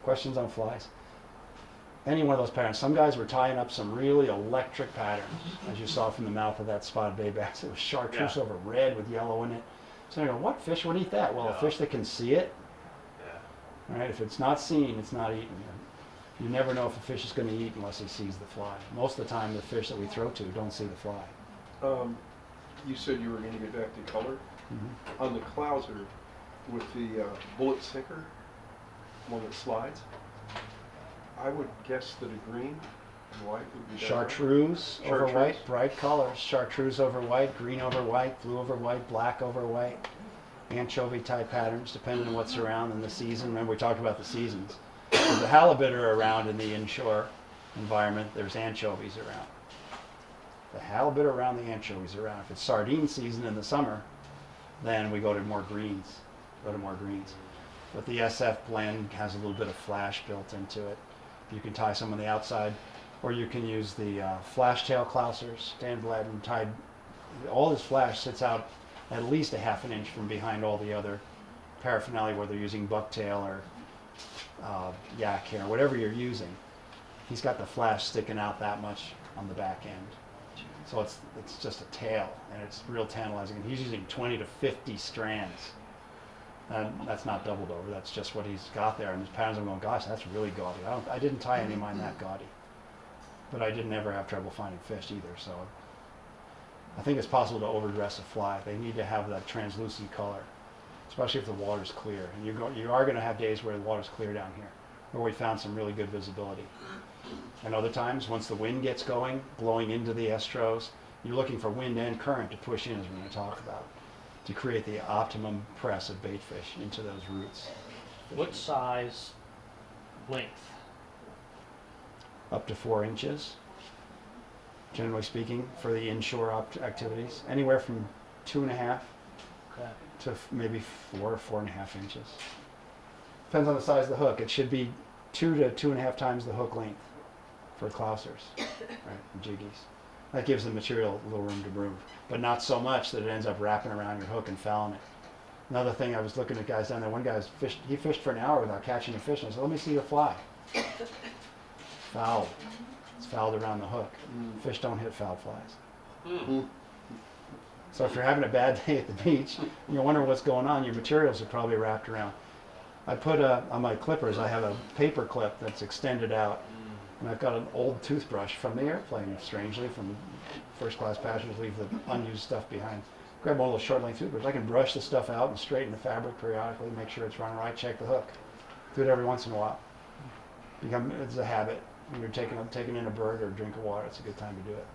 Questions on flies? Any one of those patterns. Some guys were tying up some really electric patterns, as you saw from the mouth of that spotted bay bass. It was chartreuse over red with yellow in it. So I go, what fish would eat that? Well, a fish that can see it. Yeah. Right? If it's not seen, it's not eaten. You never know if a fish is going to eat unless he sees the fly. Most of the time, the fish that we throw to don't see the fly. You said you were going to get back to color. Mm-hmm. On the clouser, with the bullet sinker, one that slides, I would guess that a green and white would be better. Chartreuse over white, bright colors. Chartreuse over white, green over white, blue over white, black over white. Anchovy type patterns, depending on what's around in the season. Remember, we talked about the seasons. If the halibut are around in the inshore environment, there's anchovies around. The halibut around, the anchovies around. If it's sardine season in the summer, then we go to more greens. But the SF blend has a little bit of flash built into it. You can tie some on the outside, or you can use the flash tail clousers. Dan Bladden tied, all this flash sits out at least a half an inch from behind all the other paraphernalia, whether you're using bucktail or yak hair, whatever you're using. He's got the flash sticking out that much on the back end. So it's just a tail, and it's real tantalizing. And he's using 20 to 50 strands. And that's not doubled over, that's just what he's got there. And his patterns, I'm going, gosh, that's really gaudy. I didn't tie any of mine that gaudy. But I didn't ever have trouble finding fish either, so I think it's possible to overdress a fly. They need to have that translucent color, especially if the water's clear. And you are going to have days where the water's clear down here, where we found some really good visibility. And other times, once the wind gets going, blowing into the estros, you're looking for wind and current to push in, as we're going to talk about, to create the optimum press of bait fish into those roots. What size length? Up to 4 inches, generally speaking, for the inshore activities. Anywhere from 2.5 to maybe 4 or 4.5 inches. Depends on the size of the hook. It should be 2 to 2.5 times the hook length for clousers, right, and jiggies. That gives the material a little room to move, but not so much that it ends up wrapping around your hook and fouling it. Another thing, I was looking at guys down there, one guy he fished for an hour without catching a fish, and I said, let me see the fly. Fouled. It's fouled around the hook. Fish don't hit foul flies. So if you're having a bad day at the beach, and you're wondering what's going on, your materials are probably wrapped around. I put on my clippers, I have a paper clip that's extended out. And I've got an old toothbrush from the airplane, strangely, from first class passengers leave the unused stuff behind. Grab one of those short length toothbrushes. I can brush the stuff out and straighten the fabric periodically, make sure it's running right, check the hook. Do it every once in a while. It's a habit. When you're taking in a bird or a drink of water, it's a good time to do it.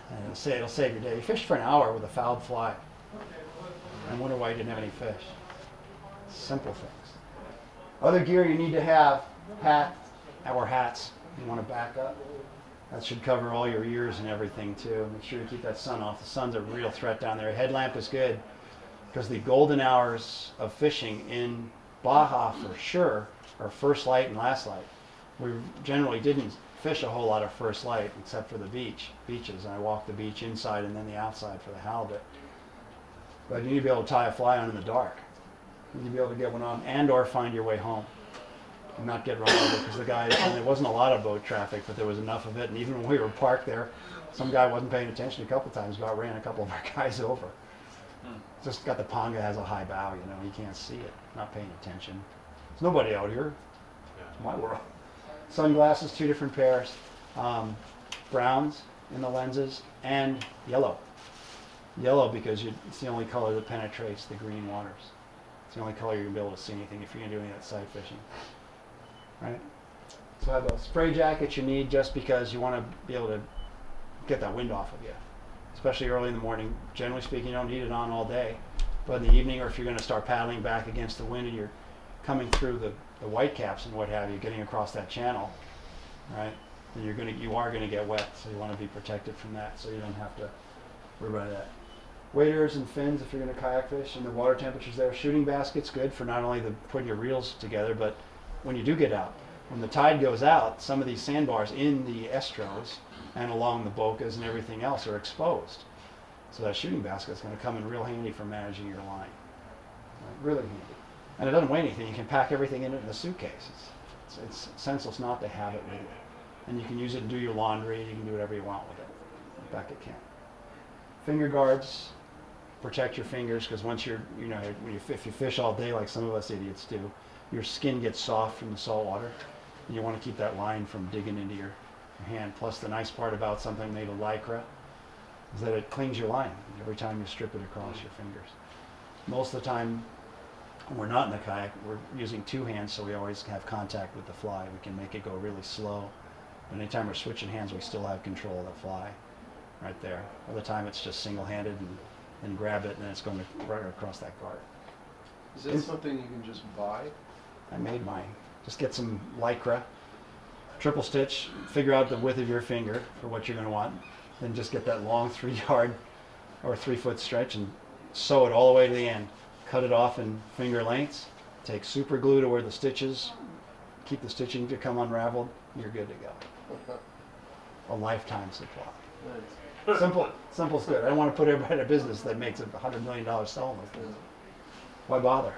And it'll save your day. You fished for an hour with a fouled fly. I wonder why you didn't have any fish. Simple things. Other gear you need to have, our hats. You want to back up. That should cover all your ears and everything too. Make sure you keep that sun off. The sun's a real threat down there. A headlamp is good because the golden hours of fishing in Baja for sure are first light and last light. We generally didn't fish a whole lot of first light except for the beaches. And I walked the beach inside and then the outside for the halibut. But you need to be able to tie a fly on in the dark. You need to be able to get one on and or find your way home. And not get run over because the guys, and there wasn't a lot of boat traffic, but there was enough of it. And even when we were parked there, some guy wasn't paying attention a couple times, about ran a couple of our guys over. Just got the ponga has a high bow, you can't see it, not paying attention. There's nobody out here. It's my world. Sunglasses, 2 different pairs, browns in the lenses and yellow. Yellow because it's the only color that penetrates the green waters. It's the only color you're going to be able to see anything if you're going to do any of that sight fishing. Right? So I have a spray jacket you need just because you want to be able to get that wind off of you. Especially early in the morning. Generally speaking, you don't need it on all day. But in the evening, or if you're going to start paddling back against the wind and you're coming through the whitecaps and what have you, getting across that channel, right? Then you are going to get wet, so you want to be protected from that so you don't have to worry about that. Waders and fins if you're going to kayak fish, and the water temperature's there. Shooting basket's good for not only putting your reels together, but when you do get out. When the tide goes out, some of these sandbars in the estros and along the bocas and everything else are exposed. So that shooting basket's going to come in real handy for managing your line. Right? Really handy. And it doesn't weigh anything. You can pack everything in it in a suitcase. It's senseless not to have it with you. And you can use it and do your laundry. You can do whatever you want with it. Back at camp. Finger guards. Protect your fingers, because once if you fish all day like some of us idiots do, your skin gets soft from the salt water, and you want to keep that line from digging into your hand. Plus, the nice part about something made of lycra is that it cleans your line every time you strip it across your fingers. Most of the time, when we're not in the kayak, we're using two hands, so we always have contact with the fly. We can make it go really slow. But anytime we're switching hands, we still have control of the fly right there. Other time, it's just single-handed and grab it, and it's going right across that guard. Is that something you can just buy? I made mine. Just get some lycra, triple stitch, figure out the width of your finger for what you're going to want, then just get that long 3-yard or 3-foot stretch and sew it all the way to the end. Cut it off in finger lengths, take super glue to where the stitches, keep the stitching to come unraveled, you're good to go. A lifetime supply. Simple's good. I don't want to put everybody in a business that makes $100 million selling it. Why bother?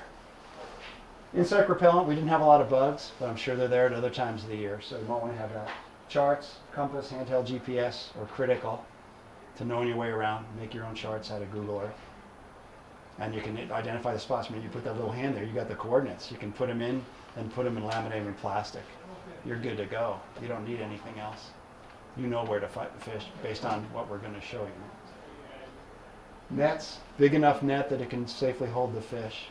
Insect repellent, we didn't have a lot of bugs, but I'm sure they're there at other times of the year, so you might want to have that. Charts, compass, handheld GPS are critical to knowing your way around. Make your own charts out of Google Earth. And you can identify the spots. I mean, you put that little hand there, you got the coordinates. You can put them in and put them in laminated plastic. You're good to go. You don't need anything else. You know where to fight the fish based on what we're going to show you. Nets, big enough net that it can safely hold the fish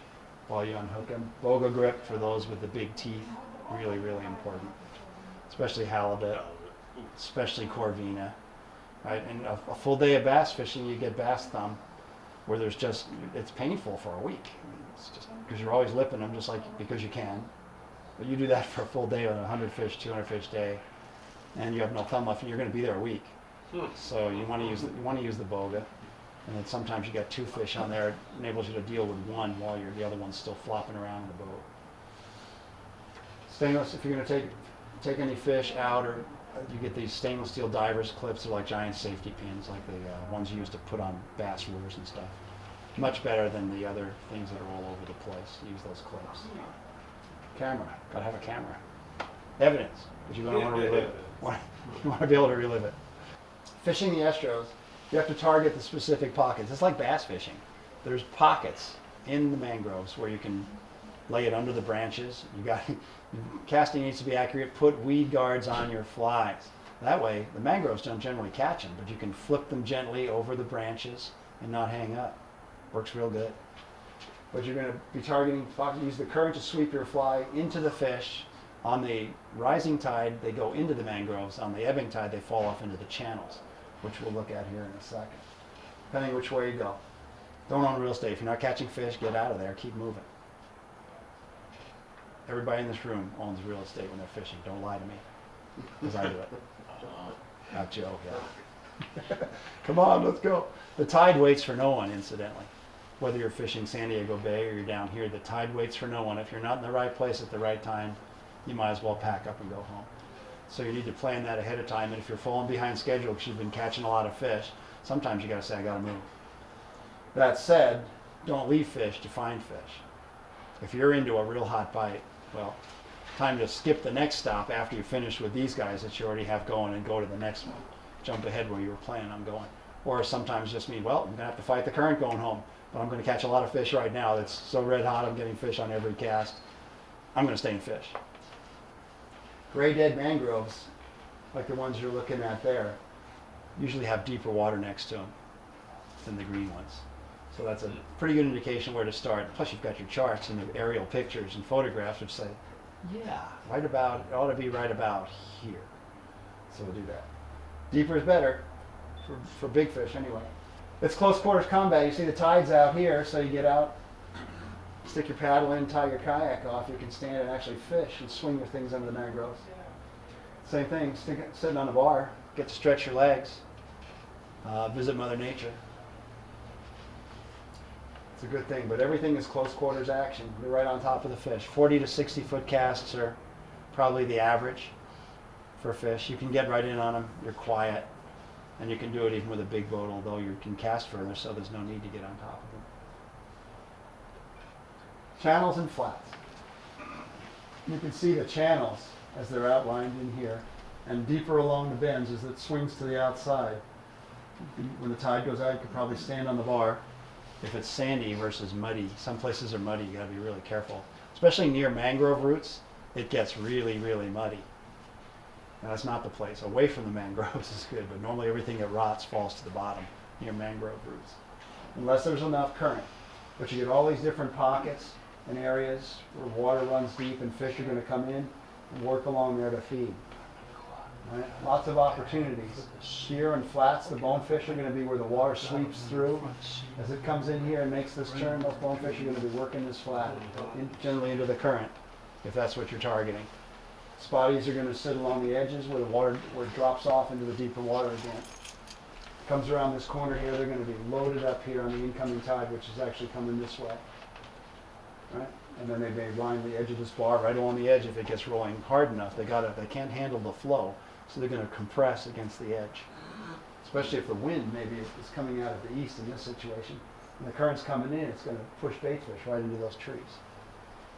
while you unhook them. Boga grip for those with the big teeth, really, really important. Especially halibut, especially corvina, right? And a full day of bass fishing, you get bass thumb, where it's painful for a week. It's just because you're always lipping them, just like because you can. But you do that for a full day on a 100 fish, 200 fish day, and you have no thumb left, and you're going to be there a week. So you want to use the boga, and then sometimes you got 2 fish on there. It enables you to deal with one while the other one's still flopping around in the boat. Stainless, if you're going to take any fish out, or you get these stainless steel divers clips. They're like giant safety pins, like the ones you use to put on bass lures and stuff. Much better than the other things that are all over the place. Use those clips. Camera, gotta have a camera. Evidence, because you're gonna want to relive it. You want to be able to relive it. Fishing the estros, you have to target the specific pockets. It's like bass fishing. There's pockets in the mangroves where you can lay it under the branches. Casting needs to be accurate. Put weed guards on your flies. That way, the mangroves don't generally catch them, but you can flip them gently over the branches and not hang up. Works real good. But you're going to be targeting, use the current to sweep your fly into the fish. On the rising tide, they go into the mangroves. On the ebbing tide, they fall off into the channels, which we'll look at here in a second. Depending which way you go. Don't own real estate. If you're not catching fish, get out of there. Keep moving. Everybody in this room owns real estate when they're fishing. Don't lie to me, because I do it. Not Joe, yeah. Come on, let's go. The tide waits for no one, incidentally. Whether you're fishing San Diego Bay or you're down here, the tide waits for no one. If you're not in the right place at the right time, you might as well pack up and go home. So you need to plan that ahead of time. And if you're falling behind schedule because you've been catching a lot of fish, sometimes you got to say, I got to move. That said, don't leave fish to find fish. If you're into a real hot bite, well, time to skip the next stop after you finish with these guys that you already have going and go to the next one. Jump ahead where you were planning on going. Or sometimes just mean, well, I'm going to have to fight the current going home, but I'm going to catch a lot of fish right now. It's so red hot, I'm getting fish on every cast. I'm going to stay and fish. Gray dead mangroves, like the ones you're looking at there, usually have deeper water next to them than the green ones. So that's a pretty good indication where to start. Plus you've got your charts and the aerial pictures and photographs which say, yeah, it ought to be right about here. So we'll do that. Deeper is better for big fish anyway. It's close quarters combat. You see the tide's out here, so you get out, stick your paddle in, tie your kayak off. You can stand and actually fish and swing your things under the mangroves. Same thing, sitting on the bar, get to stretch your legs, visit Mother Nature. It's a good thing, but everything is close quarters action. You're right on top of the fish. 40 to 60 foot casts are probably the average for fish. You can get right in on them. You're quiet, and you can do it even with a big boat, although you can cast further, so there's no need to get on top of them. Channels and flats. You can see the channels as they're outlined in here, and deeper along the bends as it swings to the outside. When the tide goes out, you can probably stand on the bar. If it's sandy versus muddy, some places are muddy, you gotta be really careful. Especially near mangrove roots, it gets really, really muddy. Now, that's not the place. Away from the mangroves is good, but normally everything that rots falls to the bottom near mangrove roots. Unless there's enough current. But you get all these different pockets and areas where water runs deep and fish are going to come in and work along there to feed. Right? Lots of opportunities. Here in flats, the bonefish are going to be where the water sweeps through. As it comes in here and makes this turn, those bonefish are going to be working this flat, generally into the current, if that's what you're targeting. Spotties are going to sit along the edges where the water where it drops off into the deeper water again. Comes around this corner here, they're going to be loaded up here on the incoming tide, which is actually coming this way. Right? And then they may line the edge of this bar right along the edge if it gets rolling hard enough. They can't handle the flow, so they're going to compress against the edge. Especially if the wind maybe is coming out of the east in this situation. And the current's coming in, it's going to push baitfish right into those trees.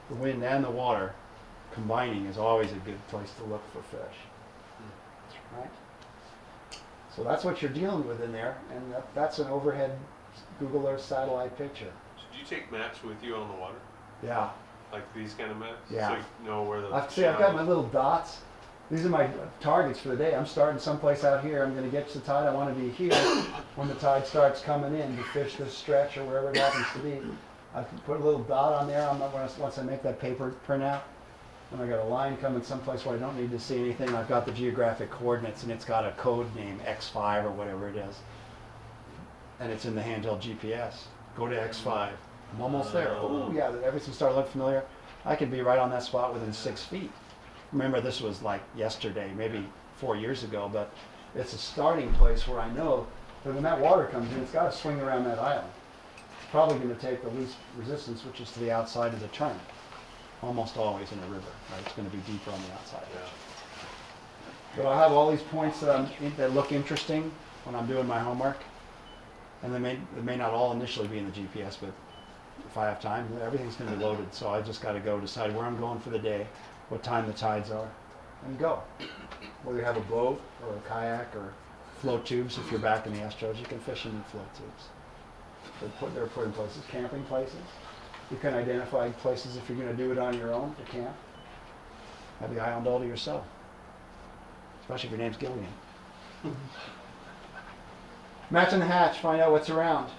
The wind and the water combining is always a good place to look for fish. Right? So that's what you're dealing with in there, and that's an overhead Google Earth satellite picture. Did you take maps with you on the water? Yeah. Like these kind of maps? Yeah. So you know where the I've got my little dots. These are my targets for the day. I'm starting someplace out here. I'm going to get to the tide. I want to be here when the tide starts coming in to fish this stretch or wherever it happens to be. I can put a little dot on there once I make that paper printout. And I got a line coming someplace where I don't need to see anything. I've got the geographic coordinates and it's got a code name, X5 or whatever it is. And it's in the handheld GPS. Go to X5. I'm almost there. Oh yeah, everything started looking familiar. I could be right on that spot within 6 feet. Remember, this was like yesterday, maybe 4 years ago, but it's a starting place where I know that when that water comes in, it's got to swing around that island. It's probably going to take the least resistance, which is to the outside of the turn. Almost always in a river, right? It's going to be deeper on the outside. Yeah. But I'll have all these points that look interesting when I'm doing my homework, and they may not all initially be in the GPS, but if I have time, everything's going to be loaded. So I just got to go decide where I'm going for the day, what time the tides are, and go. Whether you have a boat or a kayak or float tubes, if you're back in the Astros, you can fish in float tubes. They're put in places, camping places. You can identify places if you're going to do it on your own to camp. Have the island all to yourself, especially if your name's Gillian. Matching the hatch, find out what's around.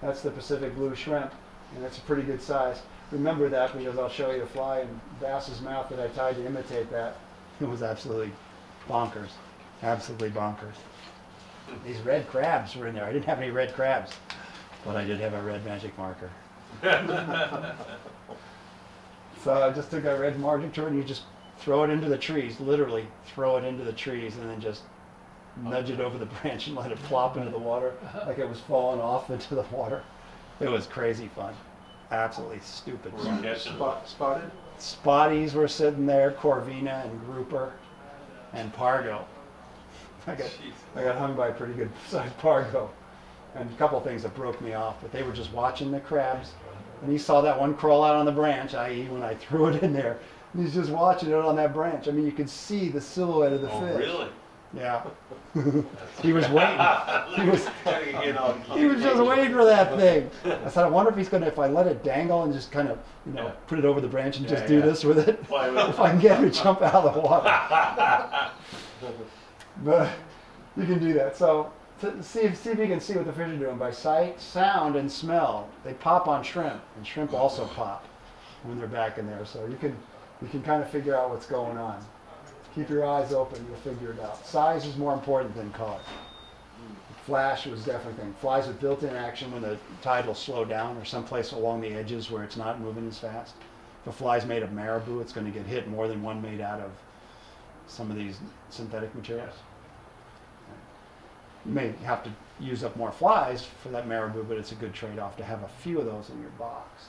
That's the Pacific blue shrimp, and that's a pretty good size. Remember that because I'll show you a fly in bass's mouth that I tied to imitate that. It was absolutely bonkers. Absolutely bonkers. These red crabs were in there. I didn't have any red crabs, but I did have a red magic marker. So I just took that red margin tool and you just throw it into the trees, literally throw it into the trees and then just nudge it over the branch and let it plop into the water like it was falling off into the water. It was crazy fun. Absolutely stupid fun. Spotted? Spotties were sitting there, Corvina and grouper and Pargo. I got hung by a pretty good sized Pargo. And a couple of things that broke me off, but they were just watching the crabs. And he saw that one crawl out on the branch, i.e. when I threw it in there. And he's just watching it on that branch. I mean, you could see the silhouette of the fish. Oh, really? Yeah. He was waiting. He was just waiting for that thing. I said, I wonder if he's going to, if I let it dangle and just kind of, put it over the branch and just do this with it, if I can get him to jump out of the water. But you can do that. So see if you can see what the fish are doing by sight, sound, and smell. They pop on shrimp, and shrimp also pop when they're back in there. So you can kind of figure out what's going on. Keep your eyes open, you'll figure it out. Size is more important than color. Flash was definitely a thing. Flies with built-in action when the tide will slow down or someplace along the edges where it's not moving as fast. If a fly's made of marabou, it's going to get hit more than one made out of some of these synthetic materials. You may have to use up more flies for that marabou, but it's a good trade-off to have a few of those in your box.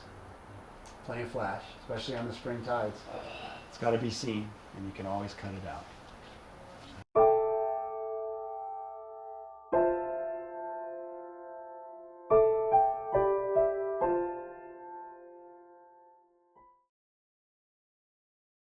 Plenty of flash, especially on the spring tides. It's got to be seen, and you can always cut it out.